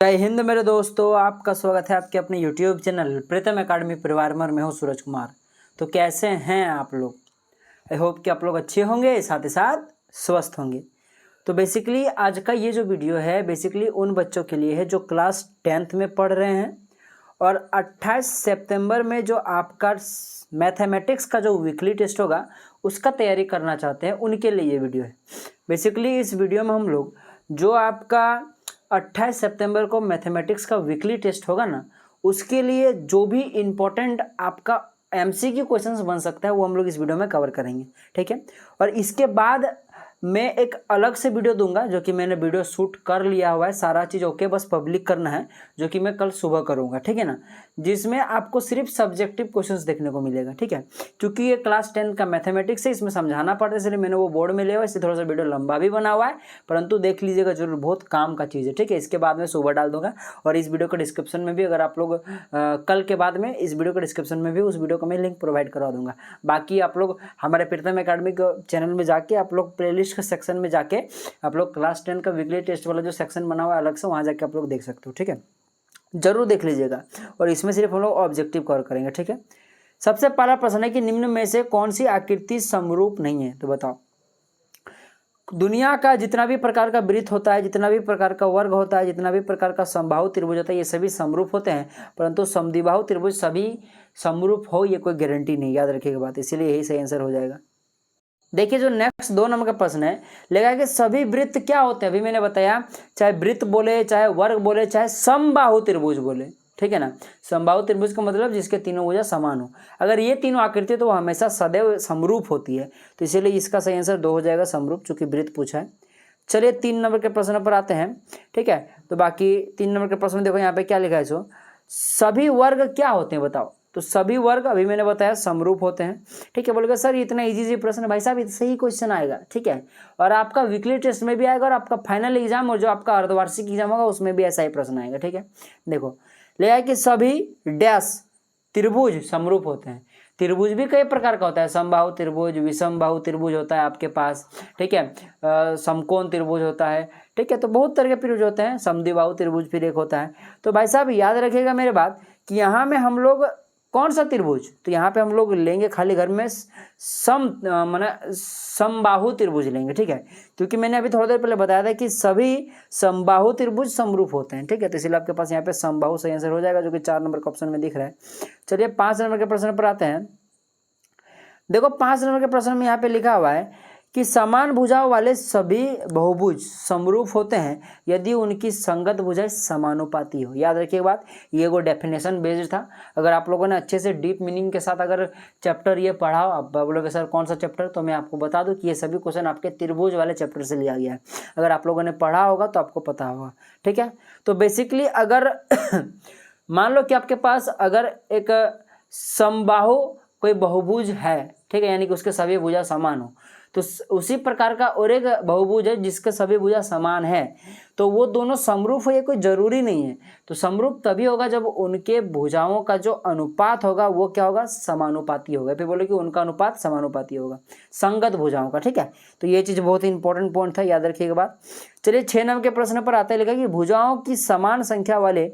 जय हिंद मेरे दोस्तों, आपका स्वागत है आपके अपने YouTube चैनल प्रीतम एकेडमी परिवार में। मैं हूं सूरज कुमार। तो कैसे हैं आप लोग? आई होप कि आप लोग अच्छे होंगे, साथ ही साथ स्वस्थ होंगे। तो बेसिकली आज का ये जो वीडियो है बेसिकली उन बच्चों के लिए है जो क्लास 10th में पढ़ रहे हैं और 28 सितंबर में जो आपका मैथमेटिक्स का जो वीकली टेस्ट होगा उसका तैयारी करना चाहते हैं, उनके लिए ये वीडियो है। बेसिकली इस वीडियो में हम लोग जो आपका 28 सितंबर को मैथमेटिक्स का वीकली टेस्ट होगा ना, उसके लिए जो भी इम्पोर्टेंट आपका MCQ क्वेश्चंस बन सकता है वो हम लोग इस वीडियो में कवर करेंगे, ठीक है। और इसके बाद मैं एक अलग से वीडियो दूंगा जो कि मैंने वीडियो शूट कर लिया हुआ है, सारा चीज़ ओके, बस पब्लिक करना है, जो कि मैं कल सुबह करूंगा, ठीक है ना। जिसमें आपको सिर्फ सब्जेक्टिव क्वेश्चंस देखने को मिलेगा, ठीक है। क्योंकि ये क्लास 10 का मैथमेटिक्स है, इसमें समझाना पड़ता है, इसलिए मैंने वो बोर्ड में लिया हुआ है। इसलिए थोड़ा सा वीडियो लंबा भी बना हुआ है, परंतु देख लीजिएगा जरूर, बहुत काम का चीज़ है, ठीक है। इसके बाद में सुबह डाल दूंगा और इस वीडियो के डिस्क्रिप्शन में भी, अगर आप लोग कल के बाद में इस वीडियो के डिस्क्रिप्शन में भी उस वीडियो का मैं लिंक प्रोवाइड करवा दूंगा। बाकी आप लोग हमारे प्रीतम एकेडमी के चैनल में जाके आप लोग प्लेलिस्ट के सेक्शन में जाके आप लोग क्लास 10 का वीकली टेस्ट वाला जो सेक्शन बना हुआ है अलग से, वहाँ जाके आप लोग देख सकते हो, ठीक है। जरूर देख लीजिएगा। और इसमें सिर्फ हम लोग ऑब्जेक्टिव कवर करेंगे, ठीक है। सबसे पहला प्रश्न है कि निम्न में से कौन सी आकृति समरूप नहीं है? तो बताओ। दुनिया का जितना भी प्रकार का वृत्त होता है, जितना भी प्रकार का वर्ग होता है, जितना भी प्रकार का समबाहु त्रिभुज होता है, ये सभी समरूप होते हैं, परंतु समद्विबाहु त्रिभुज सभी समरूप हो ये कोई गारंटी नहीं, याद रखिएगा बात। इसीलिए यही सही आंसर हो जाएगा। देखिए जो नेक्स्ट 2 नंबर का प्रश्न है, लेगा कि सभी वृत्त क्या होते हैं? अभी मैंने बताया, चाहे वृत्त बोले, चाहे वर्ग बोले, चाहे समबाहु त्रिभुज बोले, ठीक है ना। समबाहु त्रिभुज का मतलब जिसके तीनों भुजा समान हो। अगर ये तीनों आकृति तो वो हमेशा सदैव समरूप होती है, तो इसीलिए इसका सही आंसर 2 हो जाएगा, समरूप, चूंकि वृत्त पूछा है। चलिए 3 नंबर के प्रश्न पर आते हैं, ठीक है। तो बाकी 3 नंबर के प्रश्न देखो यहाँ पे क्या लिखा है, सो सभी वर्ग क्या होते हैं बताओ। तो सभी वर्ग अभी मैंने बताया समरूप होते हैं, ठीक है। बोलेगा सर इतना इजी प्रश्न, भाई साहब इससे ही क्वेश्चन आएगा, ठीक है। और आपका वीकली टेस्ट में भी आएगा और आपका फाइनल एग्जाम और जो आपका अर्धवार्षिक एग्जाम होगा उसमें भी ऐसा ही प्रश्न आएगा, ठीक है। देखो ले आए कि सभी डैश त्रिभुज समरूप होते हैं। त्रिभुज भी कई प्रकार का होता है, समबाहु त्रिभुज, विषमबाहु त्रिभुज होता है आपके पास, ठीक है। समकोण त्रिभुज होता है, ठीक है। तो बहुत तरह के त्रिभुज होते हैं। समद्विबाहु त्रिभुज फिर एक होता है। तो भाई साहब याद रखिएगा मेरे बात कि यहाँ में हम लोग कौन सा त्रिभुज, तो यहाँ पे हम लोग लेंगे खाली घर में समबाहु त्रिभुज लेंगे, ठीक है। क्योंकि मैंने अभी थोड़ी देर पहले बताया था कि सभी समबाहु त्रिभुज समरूप होते हैं, ठीक है। तो इसलिए आपके पास यहाँ पे समबाहु सही आंसर हो जाएगा, जो कि 4 नंबर का ऑप्शन में दिख रहा है। चलिए 5 नंबर के प्रश्न पर आते हैं। देखो 5 नंबर के प्रश्न में यहाँ पे लिखा हुआ है कि समान भुजाओं वाले सभी बहुभुज समरूप होते हैं यदि उनकी संगत भुजाएं समानुपाती हो। याद रखिए बात, ये वो डेफिनेशन बेस्ड था। अगर आप लोगों ने अच्छे से डीप मीनिंग के साथ अगर चैप्टर ये पढ़ा, आप बोलोगे सर कौन सा चैप्टर, तो मैं आपको बता दूं कि ये सभी क्वेश्चन आपके त्रिभुज वाले चैप्टर से लिया गया है। अगर आप लोगों ने पढ़ा होगा तो आपको पता होगा, ठीक है। तो बेसिकली अगर मान लो कि आपके पास अगर एक समबाहु कोई बहुभुज है, ठीक है, यानी कि उसके सभी भुजा समान हो, तो उसी प्रकार का और एक बहुभुज है जिसके सभी भुजा समान है, तो वो दोनों समरूप हो ये कोई जरूरी नहीं है। तो समरूप तभी होगा जब उनके भुजाओं का जो अनुपात होगा वो क्या होगा, समानुपाती होगा। फिर बोले कि उनका अनुपात समानुपाती होगा संगत भुजाओं का, ठीक है। तो ये चीज बहुत ही इंपॉर्टेंट पॉइंट था, याद रखिएगा बात। चलिए 6 नंबर के प्रश्न पर आते लिखा कि भुजाओं की समान संख्या वाले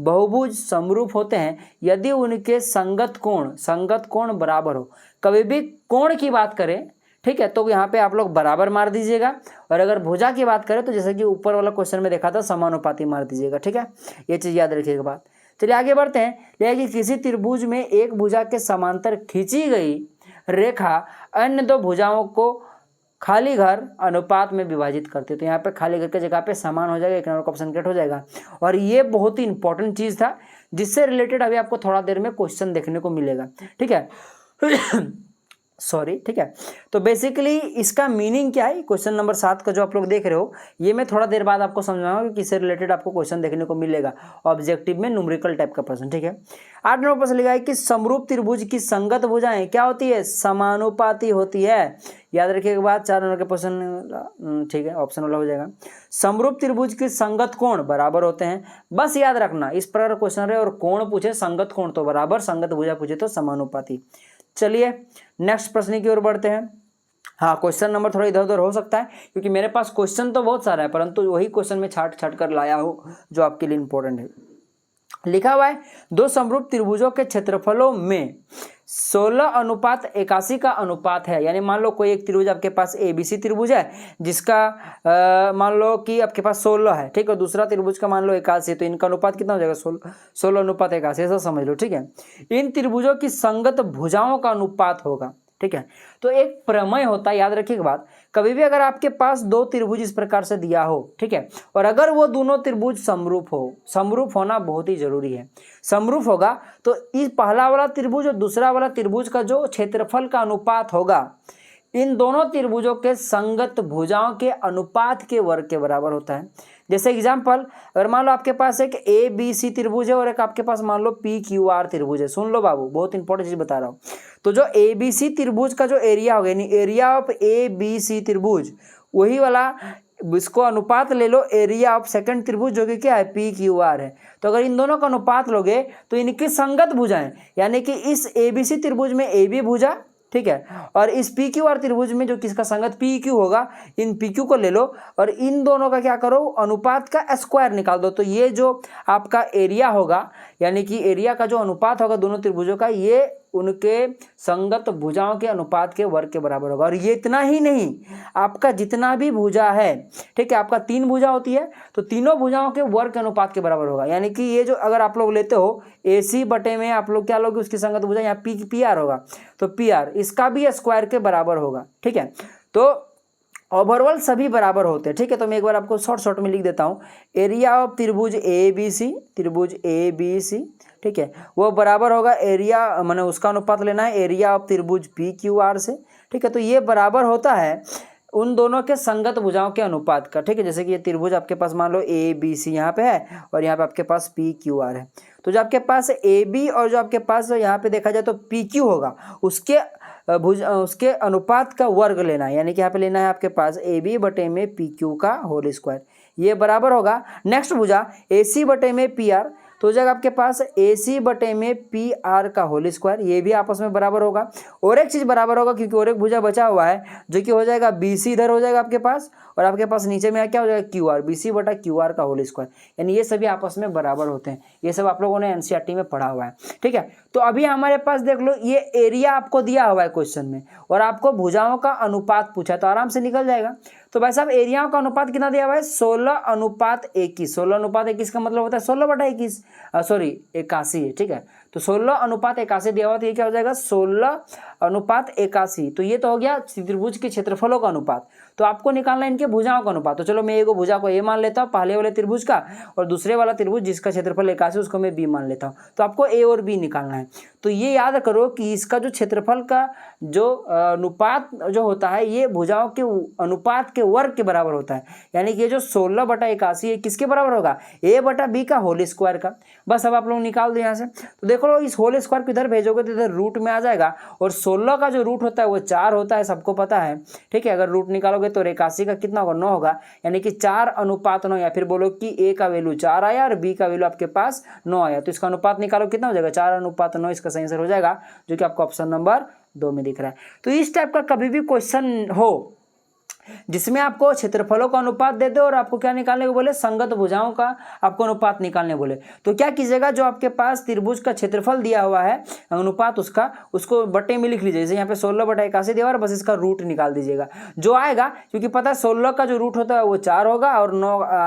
बहुभुज समरूप होते हैं यदि उनके संगत कोण बराबर हो। कभी भी कोण की बात करें, ठीक है, तो यहाँ पे आप लोग बराबर मार दीजिएगा, और अगर भुजा की बात करें तो जैसे कि ऊपर वाला क्वेश्चन में देखा था समानुपाती मार दीजिएगा, ठीक है। ये चीज याद रखिएगा बात। चलिए आगे बढ़ते हैं। लेकिन किसी त्रिभुज में एक भुजा के समांतर खींची गई रेखा अन्य 2 भुजाओं को खाली घर अनुपात में विभाजित करते, तो यहाँ पे खाली घर की जगह पे समान हो जाएगा, 1 नंबर का ऑप्शन कट हो जाएगा। और ये बहुत ही इंपॉर्टेंट चीज था जिससे रिलेटेड अभी आपको थोड़ा देर में क्वेश्चन देखने को मिलेगा, ठीक है। सॉरी, ठीक है। तो बेसिकली इसका मीनिंग क्या है, क्वेश्चन नंबर 7 का जो आप लोग देख रहे हो, ये मैं थोड़ा देर बाद आपको समझाऊंगा कि किससे रिलेटेड आपको क्वेश्चन देखने को मिलेगा ऑब्जेक्टिव में, न्यूमेरिकल टाइप का प्रश्न, ठीक है। 8 नंबर प्रश्न लिखा है कि समरूप त्रिभुज की संगत भुजाएं क्या होती है, समानुपाती होती है। याद रखिएगा बात, 4 नंबर के प्रश्न, ठीक है, ऑप्शन वाला हो जाएगा। समरूप त्रिभुज के संगत कोण बराबर होते हैं, बस याद रखना इस प्रकार क्वेश्चन रहे और कोण पूछे, संगत कोण तो बराबर, संगत भुजा पूछे तो समानुपाती। चलिए नेक्स्ट प्रश्न की ओर बढ़ते हैं। हाँ, क्वेश्चन नंबर थोड़ा इधर उधर हो सकता है क्योंकि मेरे पास क्वेश्चन तो बहुत सारा है, परंतु वही क्वेश्चन में छाट छाट कर लाया हूँ जो आपके लिए इंपॉर्टेंट है। लिखा हुआ है दो समरूप त्रिभुजों के क्षेत्रफलों में 16:81 का अनुपात है। यानी मान लो कोई एक त्रिभुज आपके पास ABC त्रिभुज है जिसका मान लो कि आपके पास 16 है, ठीक है, दूसरा त्रिभुज का मान लो 81, तो इनका अनुपात कितना हो जाएगा 16:81, ऐसा समझ लो, ठीक है। इन त्रिभुजों की संगत भुजाओं का अनुपात होगा, ठीक है। तो एक प्रमेय होता है, याद रखिएगा बात, कभी भी अगर आपके पास दो त्रिभुज इस प्रकार से दिया हो, ठीक है, और अगर वो दोनों त्रिभुज समरूप हो, समरूप होना बहुत ही जरूरी है, समरूप होगा तो इस पहला वाला त्रिभुज और दूसरा वाला त्रिभुज का जो क्षेत्रफल का अनुपात होगा इन दोनों त्रिभुजों के संगत भुजाओं के अनुपात के वर्ग के बराबर होता है। जैसे एग्जाम्पल, अगर मान लो आपके पास एक ABC त्रिभुज है और एक आपके पास मान लो PQR त्रिभुज है, सुन लो बाबू, बहुत इंपॉर्टेंट चीज बता रहा हूँ। तो जो ABC त्रिभुज का जो एरिया होगा, यानी एरिया ऑफ ABC त्रिभुज, वही वाला इसको अनुपात ले लो एरिया ऑफ सेकंड त्रिभुज जो कि क्या है PQR है। तो अगर इन दोनों का अनुपात लोगे तो इनकी संगत भुजाएं, यानी कि इस ABC त्रिभुज में AB भुजा, ठीक है, और इस PQR त्रिभुज में जो किसका संगत PQ होगा, इन PQ को ले लो और इन दोनों का क्या करो, अनुपात का स्क्वायर निकाल दो। तो ये जो आपका एरिया होगा, यानी कि एरिया का जो अनुपात होगा दोनों त्रिभुजों का, ये उनके संगत भुजाओं के अनुपात के वर्ग के बराबर होगा। और ये इतना ही नहीं, आपका जितना भी भुजा है, ठीक है, आपका 3 भुजा होती है तो तीनों भुजाओं के वर्ग के अनुपात के बराबर होगा। यानी कि ये जो अगर आप लोग लेते हो AC बटे में आप लोग क्या लोगे, उसकी संगत भुजा यहाँ PR होगा, तो PR इसका भी स्क्वायर के बराबर होगा, ठीक है। तो ओवरऑल सभी बराबर होते हैं, ठीक है। तो मैं एक बार आपको शॉर्ट में लिख देता हूँ, एरिया ऑफ त्रिभुज ABC, ठीक है, वो बराबर होगा एरिया, मैंने उसका अनुपात लेना है एरिया ऑफ त्रिभुज PQR से, ठीक है। तो ये बराबर होता है उन दोनों के संगत भुजाओं के अनुपात का, ठीक है। जैसे कि ये त्रिभुज आपके पास मान लो ABC यहाँ पे है और यहाँ पे आपके पास PQR है, तो जो आपके पास AB और जो आपके पास यहाँ पे देखा जाए तो PQ होगा, उसके अनुपात का वर्ग लेना है, यानी कि यहाँ पे लेना है आपके पास AB बटे में PQ का होल स्क्वायर, ये बराबर होगा नेक्स्ट भुजा AC बटे में PR, तो हो जाएगा आपके पास AC बटे में PR का होल स्क्वायर, ये भी आपस में बराबर होगा। और एक चीज़ बराबर होगा क्योंकि और एक भुजा बचा हुआ है जो कि हो जाएगा BC इधर हो जाएगा आपके पास, और आपके पास नीचे में क्या हो जाएगा QR, BC बटा QR का होल स्क्वायर, यानी ये सभी आपस में बराबर होते हैं। ये सब आप लोगों ने NCERT में पढ़ा हुआ है, ठीक है। तो अभी हमारे पास देख लो ये एरिया आपको दिया हुआ है क्वेश्चन में और आपको भुजाओं का अनुपात पूछा, तो आराम से निकल जाएगा। तो भाई साहब एरियाओं का अनुपात कितना दिया हुआ है 16:21, 16:21 का मतलब होता है 16/21, सॉरी 81 है, ठीक है। तो 16:81 दिया हुआ, तो ये क्या हो जाएगा 16:81। तो ये तो हो गया त्रिभुज के क्षेत्रफलों का अनुपात। तो आपको निकालना है इनके भुजाओं का अनुपात। तो चलो मैं एक भुजा को A मान लेता हूँ पहले वाले त्रिभुज का, और दूसरे वाला त्रिभुज जिसका क्षेत्रफल 81 उसको मैं B मान लेता हूँ। तो आपको A और B निकालना है। तो ये याद करो कि इसका जो क्षेत्रफल का जो अनुपात जो होता है ये भुजाओं के अनुपात के वर्ग के बराबर होता है, यानी कि ये जो 16/81 है किसके बराबर होगा, A बटा B का होल स्क्वायर का। बस अब आप लोग निकाल दो यहाँ से। तो देखो इस होल स्क्वायर को इधर भेजोगे तो इधर रूट में आ जाएगा, और 16 का जो रूट होता है वो 4 होता है, सबको पता है, ठीक है। अगर रूट निकालोगे तो 81 का कितना होगा 9 होगा, यानी कि 4:9, या फिर बोलो कि A का वैल्यू 4 आया और B का वैल्यू आपके पास 9 आया, तो इसका अनुपात निकालो कितना हो जाएगा 4:9, इसका सही आंसर हो जाएगा, जो कि आपको ऑप्शन नंबर 2 में दिख रहा है। तो इस टाइप का कभी भी क्वेश्चन हो जिसमें आपको क्षेत्रफलों का अनुपात दे दो और आपको क्या निकालने को बोले, संगत भुजाओं का आपको अनुपात निकालने बोले, तो क्या कीजिएगा, जो आपके पास त्रिभुज का क्षेत्रफल दिया हुआ है अनुपात उसको बट्टे में लिख लीजिए। जैसे यहाँ पे 16/81 दिया हुआ है, बस इसका रूट निकाल दीजिएगा जो आएगा, क्योंकि पता है 16 का जो रूट होता है वो 4 होगा और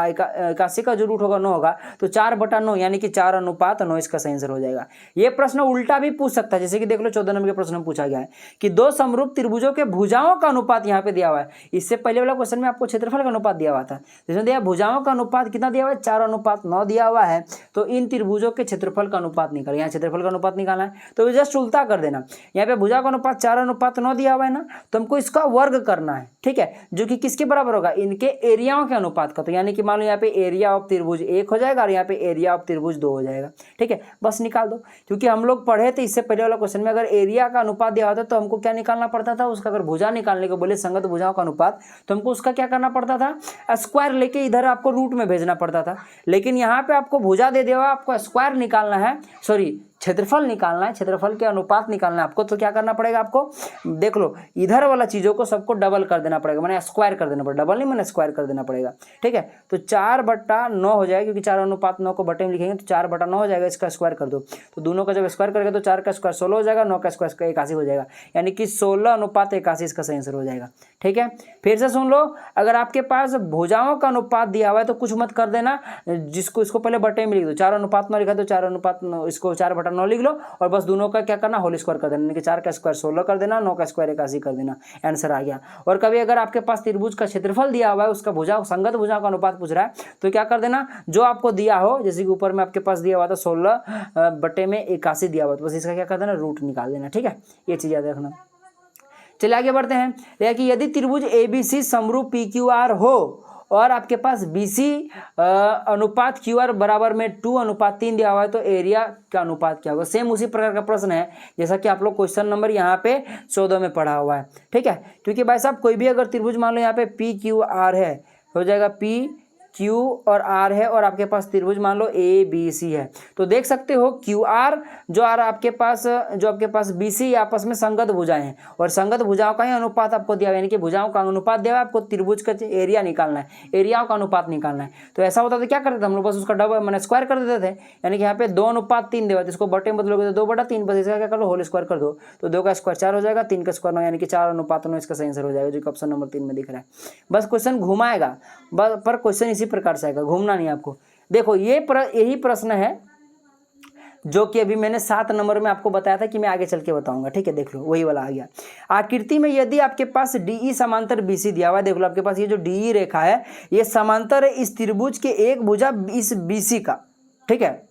81 का जो रूट होगा 9 होगा, तो 4/9 यानी कि 4:9 इसका सही आंसर हो जाएगा। ये प्रश्न उल्टा भी पूछ सकता है, जैसे कि देख लो 14 नंबर के प्रश्न में पूछा गया है कि दो समरूप त्रिभुजों के भुजाओं का अनुपात यहाँ पे दिया हुआ है। इससे पहले वाला क्वेश्चन में आपको क्षेत्रफल का अनुपात दिया हुआ था, जिसमें दिया भुजाओं का अनुपात कितना दिया हुआ है 4:9 दिया हुआ है। तो इन त्रिभुजों के क्षेत्रफल का अनुपात निकाल, यहाँ क्षेत्रफल का अनुपात निकालना है तो जस्ट उल्टा कर देना। यहाँ पे भुजा का अनुपात 4:9 दिया हुआ है ना, तो हमको इसका वर्ग करना है, ठीक है, जो कि किसके बराबर होगा, इनके एरियाओं के अनुपात का। तो यानी कि मान लो यहाँ पे एरिया ऑफ त्रिभुज 1 हो जाएगा और यहाँ पे एरिया ऑफ त्रिभुज 2 हो जाएगा, ठीक है। बस निकाल दो, क्योंकि हम लोग पढ़े थे इससे पहले वाला क्वेश्चन में अगर एरिया का अनुपात दिया होता तो हमको क्या निकालना पड़ता था, उसका अगर भुजा निकालने को बोले संगत भुजाओं का अनुपात, तो हमको उसका क्या करना पड़ता था, स्क्वायर लेके इधर आपको रूट में भेजना पड़ता था। लेकिन यहाँ पे आपको भुजा दे दिया, आपको स्क्वायर निकालना है, सॉरी क्षेत्रफल निकालना है, क्षेत्रफल के अनुपात निकालना है आपको, तो क्या करना पड़ेगा आपको, देख लो इधर वाला चीज़ों को सबको डबल कर देना पड़ेगा, मैंने स्क्वायर कर देना पड़ेगा, डबल नहीं मैंने स्क्वायर कर देना पड़ेगा, ठीक है। तो 4/9 हो जाएगा, क्योंकि 4:9 को बटे में लिखेंगे तो 4/9 हो जाएगा, इसका स्क्वायर कर दो, तो दोनों का जब स्क्वायर करेगा तो 4 का स्क्वायर 16 हो जाएगा, 9 का स्क्वायर 81 हो जाएगा, यानी कि 16:81 इसका सही आंसर हो जाएगा, ठीक है। फिर से सुन लो, अगर आपके पास भुजाओं का अनुपात दिया हुआ है तो कुछ मत कर देना, जिसको इसको पहले बटे में लिख दो, 4:9 लिखा तो 4:9 इसको 4/9 लिख लो, और बस दोनों का क्या करना, होल स्क्वायर कर देना, यानी कि 4 का स्क्वायर 16 कर देना, 9 का स्क्वायर 81 कर देना, आंसर आ गया। और कभी अगर आपके पास त्रिभुज का क्षेत्रफल दिया हुआ है, उसका भुजा संगत भुजाओं का अनुपात पूछ रहा है, तो क्या कर देना, जो आपको दिया हो, जैसे कि ऊपर में आपके पास दिया हुआ था 16/81 दिया हुआ, तो बस इसका क्या कर देना, रूट निकाल देना, ठीक है, ये चीज़ याद रखना। चलिए आगे बढ़ते हैं, देखिए यदि त्रिभुज ABC समरूप PQR हो और आपके पास BC अनुपात QR बराबर में 2:3 दिया हुआ है, तो एरिया का अनुपात क्या होगा। सेम उसी प्रकार का प्रश्न है जैसा कि आप लोग क्वेश्चन नंबर यहाँ पे 14 में पढ़ा हुआ है, ठीक है। क्योंकि भाई साहब कोई भी अगर त्रिभुज मान लो यहाँ पे PQR है, हो जाएगा PQ और R है, और आपके पास त्रिभुज मान लो ABC है, तो देख सकते हो QR जो आपके पास BC आपस में संगत भुजाएं हैं, और संगत भुजाओं का ही अनुपात आपको दिया हुआ है, यानी कि भुजाओं का अनुपात दिया हुआ है, आपको त्रिभुज का एरिया निकालना है, एरियाओं का अनुपात निकालना है। तो ऐसा होता तो क्या करते थे हम लोग, बस उसका डबल मैंने स्क्वायर कर देते थे, यानी कि यहाँ पे 2:3 दिया हुआ, इसको बटे में बदलोगे तो 2/3, बस इसका क्या कर लो, होल स्क्वायर कर दो, तो 2 का स्क्वायर 4 हो जाएगा, 3 का स्क्वायर 9, यानी कि 4:9 इसका सही आंसर हो जाएगा, जो कि ऑप्शन नंबर 3 में दिख रहा है। बस क्वेश्चन घुमाएगा, बस पर क्वेश्चन इसी प्रकार से आएगा, घूमना नहीं आपको। देखो यही प्रश्न है जो कि अभी मैंने 7 नंबर में आपको बताया था कि मैं आगे चल के बताऊंगा, ठीक है, देख लो वही वाला आ गया। आकृति में यदि आपके पास DE समांतर BC दिया हुआ है, देख लो आपके पास ये जो DE रेखा है ये समांतर है इस त्रिभुज के एक भुजा इस BC का, ठीक है।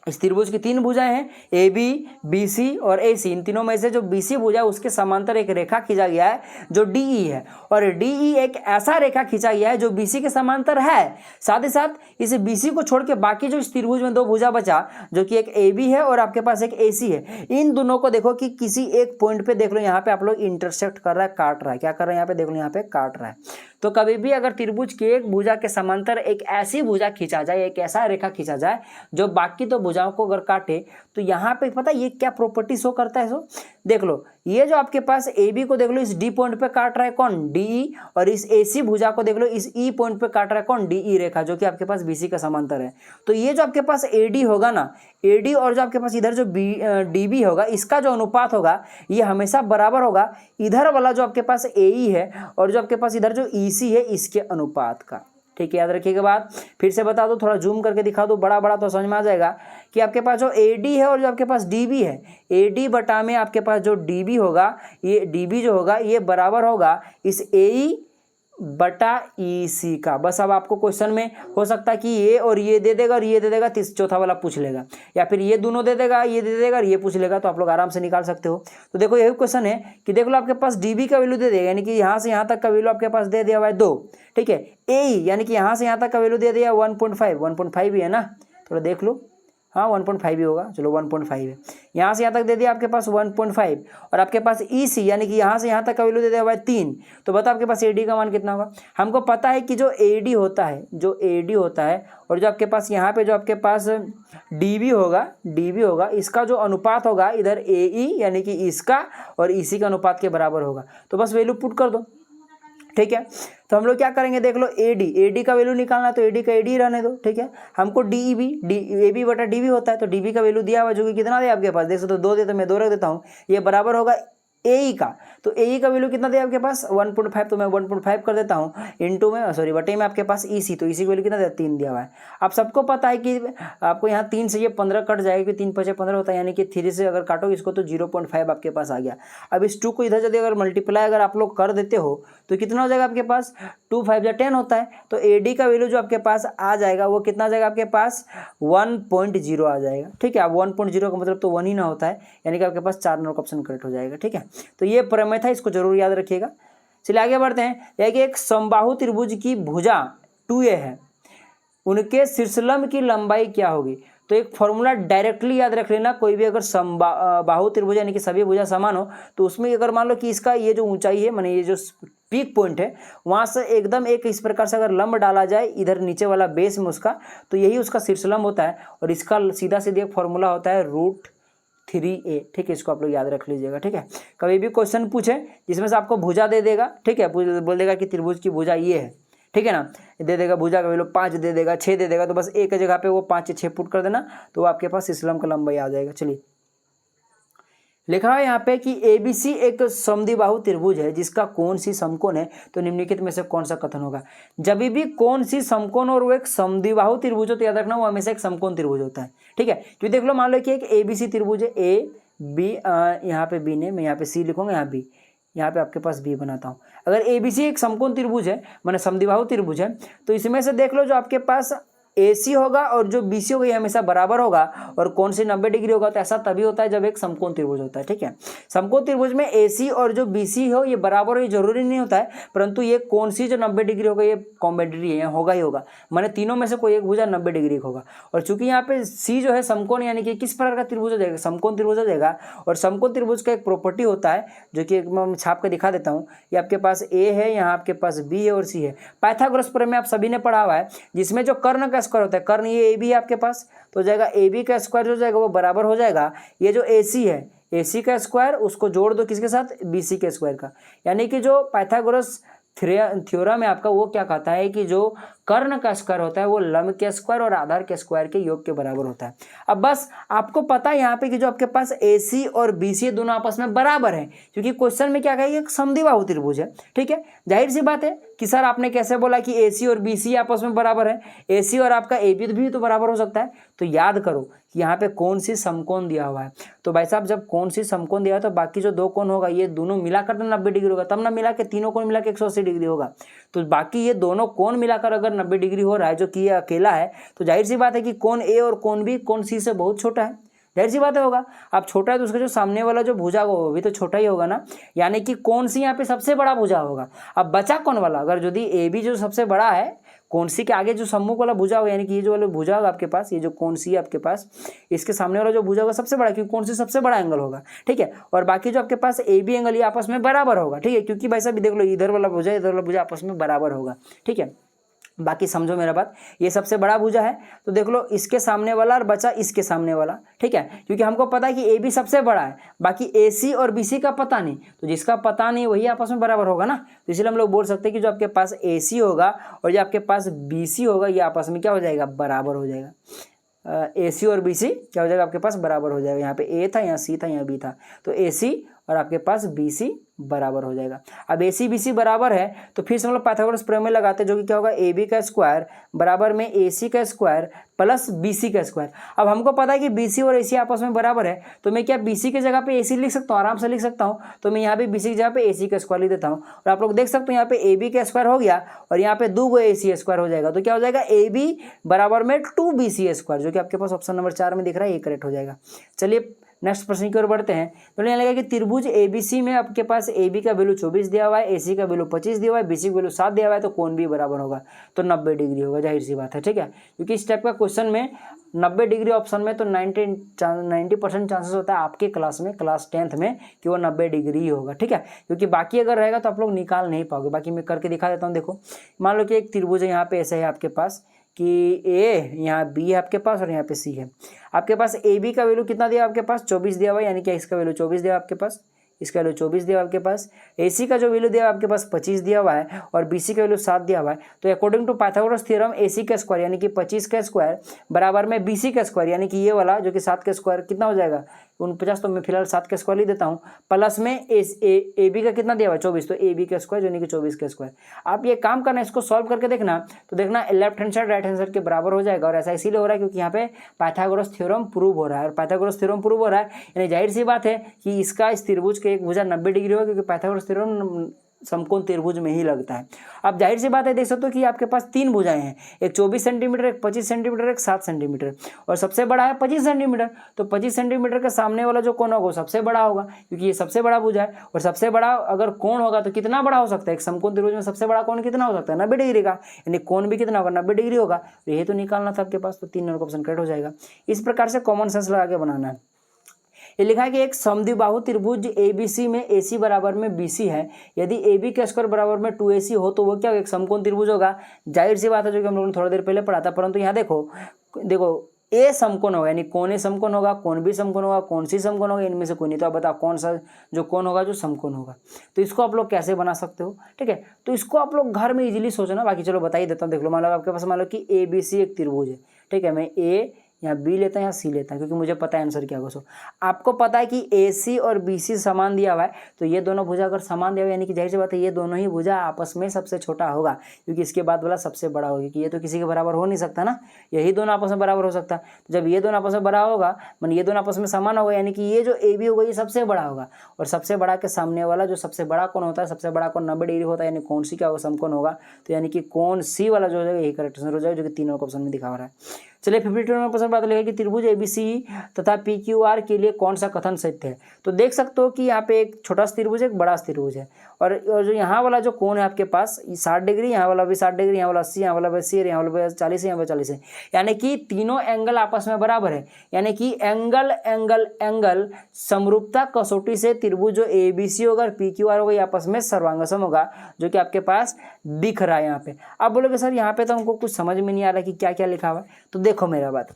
इस त्रिभुज की 3 भुजाएं हैं, AB, BC और AC, इन तीनों में से जो BC भुजा है उसके समांतर एक रेखा खींचा गया है जो DE है, और DE एक ऐसा रेखा खींचा गया है जो BC के समांतर है। साथ ही साथ इस BC को छोड़ के बाकी जो इस त्रिभुज में 2 भुजा बचा, जो कि एक AB है और आपके पास एक AC है, इन दोनों को देखो कि किसी एक पॉइंट पे देख लो, यहाँ पे आप लोग इंटरसेक्ट कर रहा है, काट रहा है, क्या कर रहा है यहाँ पे देख लो, यहाँ पे काट रहा है। तो कभी भी अगर त्रिभुज के एक भुजा के समांतर एक ऐसी भुजा खींचा जाए, एक ऐसा रेखा खींचा जाए जो बाकी तो भुजाओं को अगर काटे, तो यहाँ पे पता है ये क्या प्रॉपर्टी शो करता है, सो देख लो, ये जो आपके पास AB को देख लो इस D पॉइंट पे काट रहा है कौन, DE, और इस AC भुजा को देख लो इस E पॉइंट पे काट रहा है कौन, DE रेखा, जो कि आपके पास BC का समांतर है। तो ये जो आपके पास AD होगा ना, AD और जो आपके पास इधर जो DB होगा, इसका जो अनुपात होगा ये हमेशा बराबर होगा इधर वाला जो आपके पास AE है और जो आपके पास इधर जो EC है इसके अनुपात का, ठीक है। याद रखिएगा बात, फिर से बता दो, थोड़ा जूम करके दिखा दो बड़ा बड़ा, तो समझ में आ जाएगा कि आपके पास जो AD है और जो आपके पास DB है, AD बटा में आपके पास जो DB होगा, ये DB जो होगा ये बराबर होगा इस AE बटा EC का। बस अब आपको क्वेश्चन में हो सकता है कि ये और ये दे देगा और ये दे देगा, चौथा वाला पूछ लेगा, या फिर ये दोनों दे देगा, ये दे देगा और ये पूछ लेगा, तो आप लोग आराम से निकाल सकते हो। तो देखो यही क्वेश्चन है कि देख लो आपके पास DB का वैल्यू दे देगा, यानी कि यहाँ से यहाँ तक का वैल्यू आपके पास दे दिया हुआ है 2, ठीक है। AE यानी कि यहाँ से यहाँ तक का वैल्यू दे दिया 1.5 ही है ना, थोड़ा देख लो, हाँ 1.5 ही होगा, चलो 1.5 है, यहाँ से यहाँ तक दे दिया आपके पास 1.5, और आपके पास EC यानी कि यहाँ से यहाँ तक का वैल्यू दे दिया हुआ है 3, तो बताओ आपके पास AD का मान कितना होगा। हमको पता है कि जो AD होता है और जो आपके पास यहाँ पे जो आपके पास DB होगा इसका जो अनुपात होगा इधर AE यानी कि इसका और EC का अनुपात के बराबर होगा, तो बस वैल्यू पुट कर दो, ठीक है। तो हम लोग क्या करेंगे, देख लो AD का वैल्यू निकालना है तो AD का AD रहने दो, ठीक है। हमको AB बटा DB होता है, तो DB का वैल्यू दिया हुआ जो कि कितना दे आपके पास, देख सकते हो 2 दे, तो मैं 2 रख देता हूँ, ये बराबर होगा AE का, तो AE का वैल्यू कितना दे आपके पास 1.5, तो मैं 1.5 कर देता हूँ इंटू में बटे में आपके पास EC, तो EC की वैल्यू कितना दिया 3 दिया हुआ है। आप सबको पता है कि आपको यहाँ 3 से ये 15 कट जाएगा, क्योंकि 3 × 5 = 15 होता है, यानी कि 3 से अगर काटोगे इसको तो 0.5 आपके पास आ गया। अब इस 2 को इधर यदि अगर मल्टीप्लाई अगर आप लोग कर देते हो तो कितना हो जाएगा आपके पास, 2 × 5 = 10 होता है, तो AD का वैल्यू जो आपके पास आ जाएगा वो कितना आ जाएगा आपके पास 1.0 आ जाएगा, ठीक है। अब 1.0 का मतलब तो 1 ही ना होता है, यानी कि आपके पास 4 नंबर का ऑप्शन करेक्ट हो जाएगा, ठीक है। तो ये प्रमेय था, इसको जरूर याद रखिएगा। चलिए आगे बढ़ते हैं, देखिए एक समबाहु त्रिभुज की भुजा 2A है, उनके शीर्षलंब की लंबाई क्या होगी। तो एक फॉर्मूला डायरेक्टली याद रख लेना, कोई भी अगर समबाहु त्रिभुज यानी कि सभी भुजा समान हो, तो उसमें अगर मान लो कि इसका ये जो ऊंचाई है, माने ये जो पीक पॉइंट है वहाँ से एकदम एक इस प्रकार से अगर लंब डाला जाए इधर नीचे वाला बेस में उसका, तो यही उसका शीर्षलंब होता है, और इसका सीधा सीधा एक फॉर्मूला होता है 3a। ठीक है, इसको आप लोग याद रख लीजिएगा। ठीक है, कभी भी क्वेश्चन पूछे जिसमें से आपको भुजा दे देगा, ठीक है, बोल देगा कि त्रिभुज की भुजा ये है, ठीक है ना, दे देगा भुजा का वैल्यू 5 दे देगा, 6 दे देगा, तो बस एक जगह पे वो 5 6 पुट कर देना, तो आपके पास इस लंब का लंबाई आ जाएगा। चलिए, लिखा है यहाँ पे कि ABC एक समद्विबाहु त्रिभुज है जिसका कोण सी समकोण है, तो निम्नलिखित में से कौन सा कथन होगा। जब भी कोण सी समकोण और वो एक समद्विबाहु त्रिभुज हो तो याद रखना वो हमेशा एक समकोण त्रिभुज होता है। ठीक है, क्योंकि देख लो, मान लो कि एक ABC त्रिभुज है, A B, यहाँ पे B ने, मैं यहाँ पे C लिखूंगा, यहाँ B, यहाँ पे आपके पास B बनाता हूँ। अगर ABC एक समकोण त्रिभुज है, माने समद्विबाहु त्रिभुज है, तो इसमें से देख लो जो आपके पास AC होगा और जो BC होगा ये हमेशा बराबर होगा, और कोण से 90 डिग्री होगा। तो ऐसा तभी होता है जब एक समकोण त्रिभुज होता है। ठीक है, समकोण त्रिभुज में AC और जो BC हो ये बराबर हो, ये जरूरी नहीं होता है, परंतु ये कोण सी जो 90 डिग्री होगा ये कॉम्बिनेटरी है, होगा ही होगा, माने तीनों में से कोई एक भुजा 90 डिग्री का होगा। और चूंकि यहाँ पे C जो है समकोण, यानी कि किस प्रकार का त्रिभुज हो जाएगा, समकोण त्रिभुज हो जाएगा। और समकोण त्रिभुज का एक प्रॉपर्टी होता है जो कि मैं छाप कर दिखा देता हूँ। ये आपके पास A है, यहाँ आपके पास B है और C है। पाइथागोरस प्रमेय में आप सभी ने पढ़ा हुआ है, जिसमें जो कर्ण का स्क्वायर होता है, कर्ण ये AB है आपके पास, तो हो जाएगा AB का स्क्वायर जो जाएगा वो बराबर हो जाएगा ये जो AC है, AC का स्क्वायर, उसको जोड़ दो किसके साथ, BC के स्क्वायर का। यानी कि जो पाइथागोरस थ्योरम है आपका, वो क्या कहता है कि जो कर्ण का स्क्वायर होता है वो लंब के स्क्वायर और आधार के स्क्वायर के योग के बराबर होता है। अब बस आपको पता है यहाँ पे कि जो आपके पास AC और BC दोनों आपस में बराबर है, क्योंकि क्वेश्चन में क्या कहेगा, एक समद्विबाहु त्रिभुज है। ठीक है, जाहिर सी बात है कि सर आपने कैसे बोला कि AC और BC आपस में बराबर है, AC और आपका AB भी तो बराबर हो सकता है। तो याद करो कि यहाँ पे कौन सी समकोण दिया हुआ है, तो भाई साहब जब कौन सी समकोण दिया है तो बाकी जो दो कोण होगा ये दोनों मिलाकर तो 90 डिग्री होगा, तब ना मिला के तीनों कोण मिला के 180 डिग्री होगा। तो बाकी ये दोनों कोण मिलाकर अगर 90 डिग्री हो रहा है, जो कि ये अकेला है, तो जाहिर सी बात है कि कोण A और कोण B कोण C से बहुत छोटा है, जाहिर सी बात है होगा। अब छोटा है तो उसका जो सामने वाला जो भुजा होगा वो भी तो छोटा ही होगा ना, यानी कि कोण C यहाँ पे सबसे बड़ा भुजा होगा। अब बचा कौन वाला, अगर यदि AB जो सबसे बड़ा है, कोण C के आगे जो सम्मुख वाला भुजा होगा, यानी कि ये जो वाला भुजा होगा आपके पास, ये जो कोण C है आपके पास, इसके सामने वाला जो भुजा होगा सबसे बड़ा, क्योंकि कोण C सबसे बड़ा एंगल होगा। ठीक है, और बाकी जो आपके पास AB एंगल ये आपस में बराबर होगा। ठीक है, क्योंकि भाई साहब देख लो, इधर वाला भुजा इधर वाला भुजा आपस में बराबर होगा। ठीक है, बाकी समझो मेरा बात, ये सबसे बड़ा भुजा है, तो देख लो इसके सामने वाला और बचा इसके सामने वाला। ठीक है, क्योंकि हमको पता है कि AB सबसे बड़ा है, बाकी AC और BC का पता नहीं, तो जिसका पता नहीं वही आपस में बराबर होगा ना। तो इसलिए हम लोग बोल सकते हैं कि जो आपके पास AC होगा और जो आपके पास BC होगा ये आपस में क्या हो जाएगा, बराबर हो जाएगा। AC और BC क्या हो जाएगा आपके पास, बराबर हो जाएगा। यहाँ पे A था, यहाँ C था, यहाँ B था, तो AC और आपके पास BC बराबर हो जाएगा। अब AC BC बराबर है तो फिर से हम लोग पाइथागोरस प्रमेय लगाते हैं, जो कि क्या होगा, AB का स्क्वायर बराबर में AC का स्क्वायर प्लस BC का स्क्वायर। अब हमको पता है कि BC और AC आपस में बराबर है, तो मैं क्या BC की जगह पे AC लिख सकता हूँ, आराम से लिख सकता हूँ। तो मैं यहाँ पे BC की जगह पे AC का स्क्वायर लिख देता हूँ, और आप लोग देख सकते हो यहाँ पे AB का स्क्वायर हो गया और यहाँ पे 2 AC स्क्वायर हो जाएगा, तो क्या हो जाएगा, AB बराबर में 2BC स्क्वायर, जो कि आपके पास ऑप्शन नंबर 4 में दिख रहा है, ये करेक्ट हो जाएगा। चलिए नेक्स्ट प्रश्न की ओर बढ़ते हैं। तो यहाँ लगा कि त्रिभुज ABC में आपके पास AB का वैल्यू 24 दिया हुआ है, AC का वैल्यू 25 दिया हुआ है, BC का वैल्यू 7 दिया हुआ है, तो कोण भी बराबर होगा, तो 90 डिग्री होगा, जाहिर सी बात है। ठीक है, क्योंकि इस टाइप का क्वेश्चन में 90 डिग्री ऑप्शन में तो 90% चांसेस होता है आपके क्लास में, क्लास 10th में, कि वो 90 डिग्री ही होगा। ठीक है, क्योंकि बाकी अगर रहेगा तो आप लोग निकाल नहीं पाओगे। बाकी मैं करके दिखा देता हूँ। देखो, मान लो कि एक त्रिभुज है, यहाँ पे ऐसा है आपके पास कि A, यहाँ B है आपके पास और यहाँ पे C है। आपके पास AB का वैल्यू कितना दिया आपके पास, 24 दिया हुआ है, यानी कि इसका वैल्यू 24 दिया आपके पास, इसका वैल्यू 24 दिया आपके पास। AC का जो वैल्यू दिया आपके पास 25 दिया हुआ है और BC का वैल्यू 7 दिया हुआ है। तो according to Pythagoras theorem AC का स्क्वायर यानी कि 25 का स्क्वायर बराबर में BC का स्क्वायर, यानी कि ये वाला जो कि 7 का स्क्वायर कितना हो जाएगा, 49, तो मैं फिलहाल 7 का स्क्वायर लिख देता हूँ, प्लस में AB का कितना दिया हुआ है, 24, तो AB का स्क्वायर यानी कि 24 का स्क्वायर। आप ये काम करना, इसको सॉल्व करके देखना, तो देखना left hand side right hand side के बराबर हो जाएगा। और ऐसा इसीलिए हो रहा है क्योंकि यहाँ पे पाइथागोरस थ्योरम प्रूव हो रहा है, और पाइथागोरस थ्योरम प्रूव हो रहा है यानी जाहिर सी बात है कि इसका इस त्रिभुज के एक भुजा 90 डिग्री होगा, क्योंकि पाइथागोरस थ्योरम समकोण त्रिभुज में ही लगता है। अब जाहिर सी बात है, देख सकते हो कि आपके पास 3 भुजाएं हैं, एक 24 सेंटीमीटर, एक 25 सेंटीमीटर, एक 7 सेंटीमीटर, और सबसे बड़ा है 25 सेंटीमीटर। तो 25 सेंटीमीटर का सामने वाला जो कोण होगा वो सबसे बड़ा होगा, क्योंकि ये सबसे बड़ा भुजा है। और सबसे बड़ा अगर कोण होगा तो कितना बड़ा हो सकता है, एक समकोण त्रिभुज में सबसे बड़ा कोण कितना हो सकता है, 90 डिग्री का, यानी कोण भी कितना होगा, 90 डिग्री होगा। तो ये तो निकालना था आपके पास, तो 3 नंबर का ऑप्शन करेक्ट हो जाएगा। इस प्रकार से कॉमन सेंस लगा के बनाना है। ये लिखा है कि एक समद्विबाहु त्रिभुज ABC में AC बराबर में BC है, यदि AB का स्क्वायर बराबर में 2AC हो तो वो क्या, एक समकोण त्रिभुज होगा। जाहिर सी बात है, जो कि हम लोगों ने थोड़ा देर पहले पढ़ा था। परंतु यहाँ देखो ए समकोण होगा, यानी कोने समकोण होगा, कोण भी समकोण होगा, कौन सी समकोण होगा, इनमें से कोई नहीं। तो आप बताओ कौन सा जो कोण होगा जो समकोण होगा। तो इसको आप लोग कैसे बना सकते हो, ठीक है। तो इसको आप लोग घर में इजीली सोचना, बाकी चलो बता ही देता हूँ। देख लो, मान लो आपके पास मान लो कि ए बी सी एक त्रिभुज है, ठीक है। मैं ए यहाँ बी लेता हूँ, यहाँ सी लेता हूँ, क्योंकि मुझे पता है आंसर क्या होगा। सो आपको पता है कि ए सी और बी सी समान दिया हुआ है, तो ये दोनों भुजा अगर समान दिया हुआ है, यानी कि जाहिर सी बात है ये दोनों ही भुजा आपस में सबसे छोटा होगा, क्योंकि इसके बाद वाला सबसे बड़ा होगा, कि ये तो किसी के बराबर हो नहीं सकता ना, यही दोनों आपस में बराबर हो सकता है। तो जब ये दोनों आपस में बड़ा होगा, मान ये दोनों आपस में समान होगा, यानी कि ये जो ए बी होगा ये सबसे बड़ा होगा, और सबसे बड़ा के सामने वाला जो सबसे बड़ा कोण होता है, सबसे बड़ा कोण 90 डिग्री होता है, यानी कौन सी क्या होगा, समकोण होगा। तो यानी कि कौन सी वाला जो हो जाएगा यही करेक्ट आंसर हो जाएगा, जो कि तीनों ऑप्शन में दिखा रहा है। चलिए 52% बात लिखा कि त्रिभुज एबीसी तथा पी क्यू आर के लिए कौन सा कथन सत्य है। तो देख सकते हो कि यहाँ पे एक छोटा त्रिभुज है, एक बड़ा त्रिभुज है, और जो यहाँ वाला जो कोण है आपके पास 60 डिग्री, यहाँ वाला भी 60 डिग्री, यहाँ वाला 80, यहाँ वाला भी 80, यहाँ वाला 40 है, यहाँ वाला 40 है, यानी कि तीनों एंगल आपस में बराबर है। यानी कि एंगल एंगल एंगल समरूपता कसौटी से त्रिभुज जो ए बी सी होगा और पी क्यू आर होगा ये आपस में सर्वांगसम होगा, जो कि आपके पास दिख रहा है यहाँ पे। अब बोलोगे सर यहाँ पे तो हमको कुछ समझ में नहीं आ रहा कि क्या क्या लिखा हुआ है। तो देखो मेरा बात,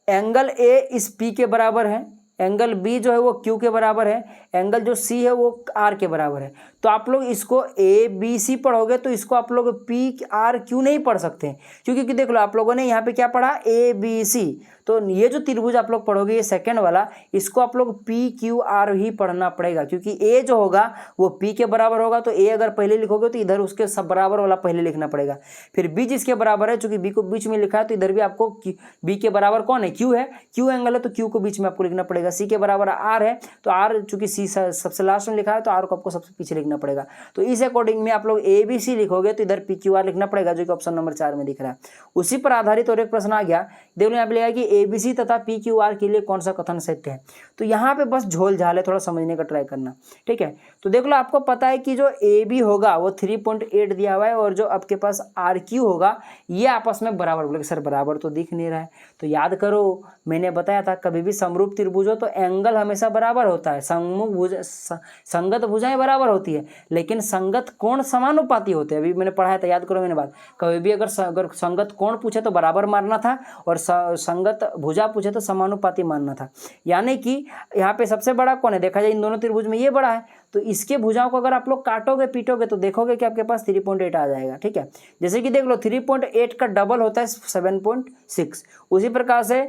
एंगल ए इस पी के बराबर है, एंगल बी जो है वो क्यू के बराबर है, एंगल जो सी है वो आर के बराबर है। तो आप लोग इसको ए बी सी पढ़ोगे तो इसको आप लोग पी आर क्यू नहीं पढ़ सकते, क्योंकि देख लो आप लोगों ने यहाँ पे क्या पढ़ा, ए बी सी। तो ये जो त्रिभुज आप लोग पढ़ोगे ये सेकंड वाला, इसको आप लोग पी क्यू आर ही पढ़ना पड़ेगा, क्योंकि ए जो होगा वो पी के बराबर होगा। तो ए अगर पहले लिखोगे तो इधर उसके सब बराबर वाला पहले लिखना पड़ेगा। फिर बी जिसके बराबर है, चूंकि बी को बीच में लिखा है तो इधर भी आपको बी के बराबर कौन है, क्यू है, क्यू एंगल है, तो क्यू को बीच में आपको लिखना पड़ेगा। सी के बराबर आर है, तो आर चूंकि सी सबसे लास्ट में लिखा है तो आर को आपको सबसे पीछे लिखना पड़ेगा। तो इस अकॉर्डिंग में आप लोग ए बी सी लिखोगे तो इधर पी क्यू आर लिखना पड़ेगा, जो कि ऑप्शन नंबर 4 में दिख रहा है। उसी पर आधारित और एक प्रश्न आ गया, देख लो यहाँ पे लिखा कि ए बी सी तथा पी क्यू आर के लिए कौन सा कथन सत्य है। तो यहाँ पे बस झोल झाल है, थोड़ा समझने का ट्राई करना, ठीक है। तो देख लो आपको पता है कि जो ए बी होगा वो 3.8 दिया हुआ है, और जो आपके पास आर क्यू होगा ये आपस में बराबर। बोले सर बराबर तो दिख नहीं रहा है, तो याद करो मैंने बताया था कभी भी समरूप त्रिभुज हो तो एंगल हमेशा बराबर होता है, सम्मुख भुज संगत भुजाएं बराबर होती है, लेकिन संगत कोण समानुपाती होते हैं। अभी मैंने पढ़ाया था, याद करो मैंने बात, कभी भी अगर संगत कोण पूछे तो बराबर मारना था, और संगत भुजा पूछे तो समानुपाती मानना था। यानी कि यहाँ पे सबसे बड़ा कौन है, देखा जाए इन दोनों त्रिभुज में ये बड़ा है, तो इसके भुजाओं को अगर आप लोग काटोगे पीटोगे तो देखोगे कि आपके पास 3.8 आ जाएगा, ठीक है। जैसे कि देख लो 3.8 का डबल होता है 7.6, उसी प्रकार से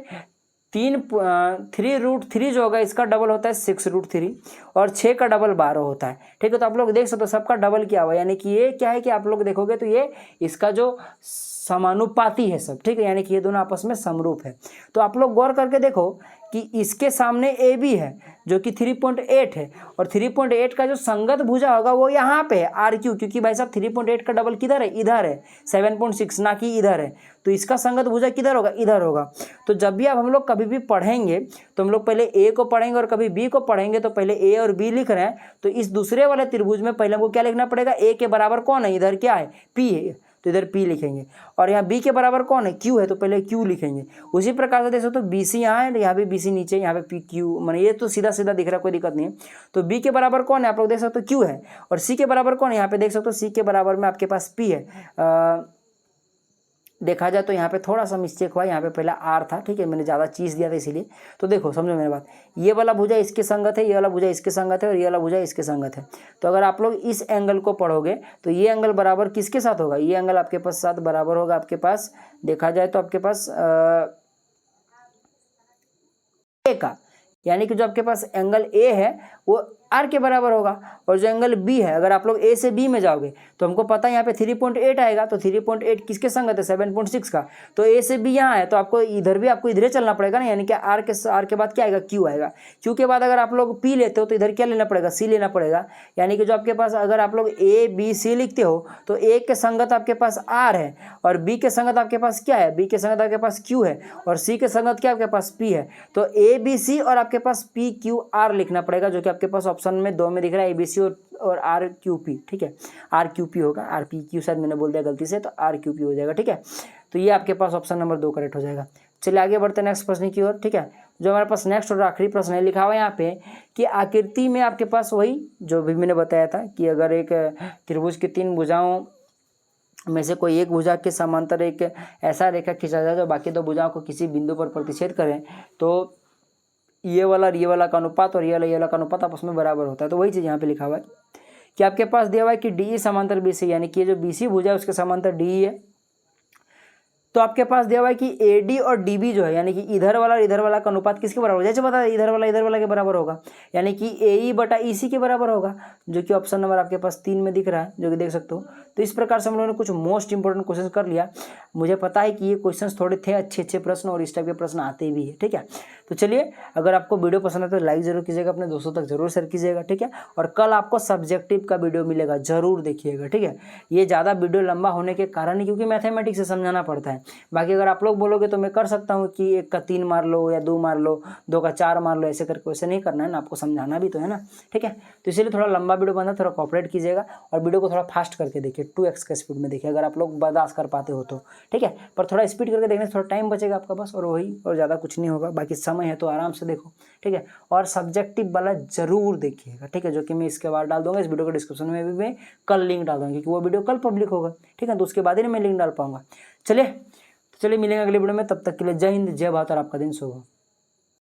3√3 जो होगा इसका डबल होता है 6√3, और 6 का डबल 12 होता है, ठीक है। तो आप लोग देख सकते हो सबका डबल क्या हुआ, यानी कि ये क्या है कि आप लोग देखोगे तो ये इसका जो समानुपाती है सब, ठीक है, यानी कि ये दोनों आपस में समरूप है। तो आप लोग गौर करके देखो कि इसके सामने ए बी है जो कि 3.8 है, और 3.8 का जो संगत भुजा होगा वो यहाँ पे है आर क्यू, क्योंकि भाई साहब 3.8 का डबल किधर है, इधर है 7.6, ना कि इधर है। तो इसका संगत भुजा किधर होगा, इधर होगा। तो जब भी अब हम लोग कभी भी पढ़ेंगे तो हम लोग पहले ए को पढ़ेंगे और कभी बी को पढ़ेंगे, तो पहले ए और बी लिख रहे हैं तो इस दूसरे वाले त्रिभुज में पहले हमको क्या लिखना पड़ेगा, ए के बराबर कौन है, इधर क्या है, पी है, तो इधर P लिखेंगे, और यहाँ B के बराबर कौन है, Q है, तो पहले Q लिखेंगे। उसी प्रकार से देख सकते हो BC यहाँ है, यहाँ भी BC नीचे, यहाँ पे PQ, माने ये तो सीधा सीधा दिख रहा है, कोई दिक्कत नहीं है। तो B के बराबर कौन है, आप लोग देख सकते हो Q है, और C के बराबर कौन है, यहाँ पे देख सकते हो C के बराबर में आपके पास P है। देखा जाए तो यहाँ पे थोड़ा सा मिस्टेक हुआ, यहाँ पे पहला आर था, ठीक है, मैंने ज़्यादा चीज़ दिया था इसीलिए। तो देखो समझो मेरी बात, ये वाला भुजा इसके संगत है, ये वाला भुजा इसके संगत है, और ये वाला भुजा इसके संगत है। तो अगर आप लोग इस एंगल को पढ़ोगे तो ये एंगल बराबर किसके साथ होगा, ये एंगल आपके पास साथ बराबर होगा आपके पास, देखा जाए तो आपके पास ए का, यानी कि जो आपके पास एंगल ए है वो आर के बराबर होगा, और जो एंगल बी है, अगर आप लोग ए से बी में जाओगे तो हमको पता है यहाँ पे 3.8 आएगा, तो 3.8 किसके संगत है, 7.6 का। तो ए से बी यहाँ है तो आपको इधर भी आपको इधर चलना पड़ेगा ना, यानी कि आर के बाद क्या आएगा, क्यू आएगा। क्यू के बाद अगर आप लोग पी लेते हो तो इधर क्या लेना पड़ेगा, सी लेना पड़ेगा। यानी कि जो आपके पास अगर आप लोग ए बी सी लिखते हो तो ए के संगत आपके पास आर है, और बी के संगत आपके पास क्या है, बी के संगत आपके पास क्यू है, और सी के संगत क्या आपके पास पी है। तो ए बी सी और आपके पास पी क्यू आर लिखना पड़ेगा, जो कि आपके पास ऑप्शन में 2 में दिख रहा है, एबीसी और आर क्यू पी, ठीक है, आर क्यू पी होगा, आर पी क्यू शायद मैंने बोल दिया गलती से, तो आर क्यू पी हो जाएगा, ठीक है। तो ये आपके पास ऑप्शन नंबर 2 करेक्ट हो जाएगा। चलिए आगे बढ़ते हैं नेक्स्ट प्रश्न की ओर, ठीक है। जो हमारे पास नेक्स्ट और आखिरी प्रश्न है, लिखा हुआ है यहाँ पे कि आकृति में आपके पास वही जो भी मैंने बताया था कि अगर एक त्रिभुज की 3 भुजाओं में से कोई एक भुजा के समांतर एक ऐसा रेखा खींचा जाए जो बाकी दो भुजाओं को किसी बिंदु पर प्रतिच्छेद करें, तो ये वाला और ये वाला का अनुपात और ये वाला का अनुपात आपस में बराबर होता है। तो वही चीज़ यहाँ पे लिखा हुआ है कि आपके पास दिया हुआ है कि डी समांतर बी सी, यानी कि ये जो बी सी भुजा है उसके समांतर डी है। तो आपके पास दिया हुआ है कि AD और DB जो है, यानी कि इधर वाला और इधर वाला का अनुपात किसके बराबर होगा, जैसे बता है इधर वाला के बराबर होगा, यानी कि AE बटा EC के बराबर होगा, जो कि ऑप्शन नंबर आपके पास 3 में दिख रहा है, जो कि देख सकते हो। तो इस प्रकार से हम लोगों ने कुछ मोस्ट इंपोर्टेंट क्वेश्चन कर लिया। मुझे पता है कि ये क्वेश्चन थोड़े थे अच्छे प्रश्न और इस टाइप के प्रश्न आते भी है, ठीक है। तो चलिए, अगर आपको वीडियो पसंद है तो लाइक जरूर कीजिएगा, अपने दोस्तों तक जरूर शेयर कीजिएगा, ठीक है। और कल आपको सब्जेक्टिव का वीडियो मिलेगा, जरूर देखिएगा, ठीक है। ये ज़्यादा वीडियो लंबा होने के कारण ही, क्योंकि मैथमेटिक्स से समझाना पड़ता है। बाकी अगर आप लोग बोलोगे तो मैं कर सकता हूँ कि 1 का 3 मार लो या 2 मार लो, 2 का 4 मार लो, ऐसे करके वैसे नहीं करना है ना, आपको समझाना भी तो है ना, ठीक है। तो इसलिए थोड़ा लंबा वीडियो बना, थोड़ा कॉपरेट कीजिएगा और वीडियो को थोड़ा फास्ट करके देखिए, 2x का स्पीड में देखिए, अगर आप लोग बर्दाश्त कर पाते हो तो, ठीक है। पर थोड़ा स्पीड करके देखने से थोड़ा टाइम बचेगा आपका बस, और वही, और ज़्यादा कुछ नहीं होगा। बाकी समय है तो आराम से देखो, ठीक है। और सब्जेक्टिव वाला जरूर देखिएगा, ठीक है, जो कि मैं इसके बाद डाल दूंगा, इस वीडियो के डिस्क्रिप्शन में भी मैं कल लिंक डाल दूंगा, क्योंकि वो वीडियो कल पब्लिक होगा, ठीक है। तो उसके बाद ही मैं लिंक डाल पाऊंगा। चलिए मिलेंगे अगले वीडियो में, तब तक के लिए जय हिंद, जय भारत और आपका दिन शुभ हो।